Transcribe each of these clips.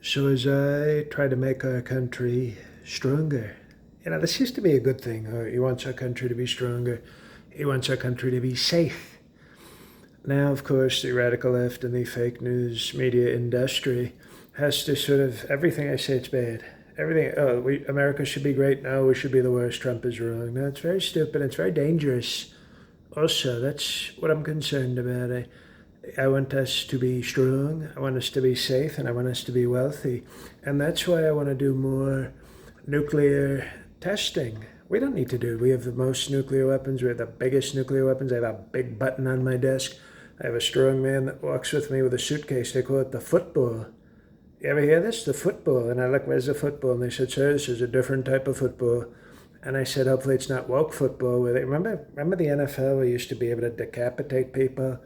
So as I try to make our country stronger, this used to be a good thing. He wants our country to be stronger. He wants our country to be safe. Now, of course, the radical left and the fake news media industry has to sort of everything I say it's bad. Everything. Oh, America should be great. No, we should be the worst. Trump is wrong. No, it's very stupid. It's very dangerous. Also, that's what I'm concerned about. I want us to be strong, I want us to be safe, and I want us to be wealthy. And that's why I want to do more nuclear testing. We don't need to do it. We have the most nuclear weapons. We have the biggest nuclear weapons. I have a big button on my desk. I have a strong man that walks with me with a suitcase. They call it the football. You ever hear this? The football. And I look, where's the football? And they said, sir, this is a different type of football. And I said, hopefully it's not woke football. Where they, remember the NFL? We used to be able to decapitate people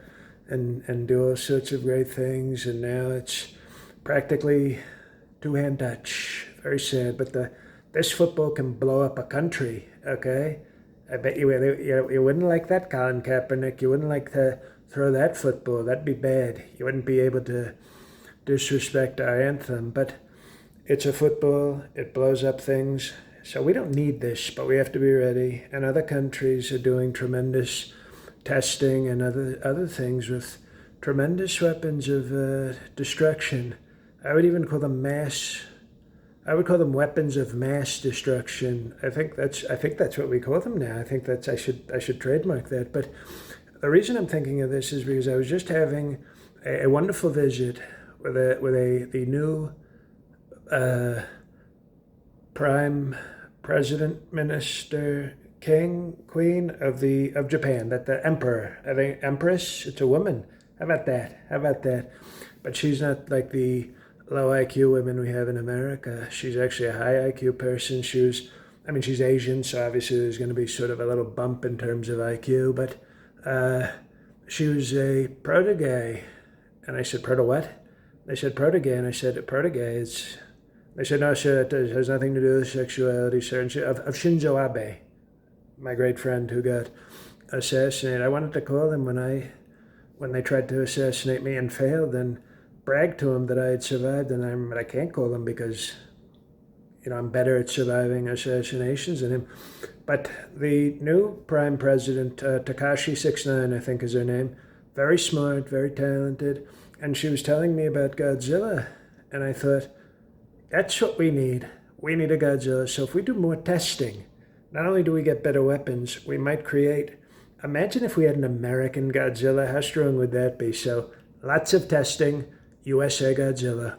and do all sorts of great things. And now it's practically two-hand touch. Very sad. But this football can blow up a country, okay? I bet you wouldn't like that, Colin Kaepernick. You wouldn't like to throw that football. That'd be bad. You wouldn't be able to disrespect our anthem. But it's a football. It blows up things. So we don't need this, but we have to be ready. And other countries are doing tremendous testing and other things with tremendous weapons of destruction. I would even call them mass. I would call them weapons of mass destruction. I think that's what we call them now. I think that's I should trademark that. But the reason I'm thinking of this is because I was just having a wonderful visit with the new Prime President, Minister, King, Queen of Japan, that the Emperor, I think Empress, it's a woman. How about that? How about that? But she's not like the low IQ women we have in America. She's actually a high IQ person. She's Asian, so obviously there's going to be sort of a little bump in terms of IQ, but she was a protege. And I said, proto what? They said protege, and I said, protege is... They said, no, sir, it has nothing to do with sexuality, sir. And of Shinzo Abe, my great friend who got assassinated. I wanted to call him when they tried to assassinate me and failed, and brag to him that I had survived. But I can't call him because, I'm better at surviving assassinations than him. But the new Prime President, Takashi 69, I think is her name, very smart, very talented, and she was telling me about Godzilla, and I thought, that's what we need. We need a Godzilla. So if we do more testing, not only do we get better weapons, we might create... Imagine if we had an American Godzilla. How strong would that be? So lots of testing, USA Godzilla.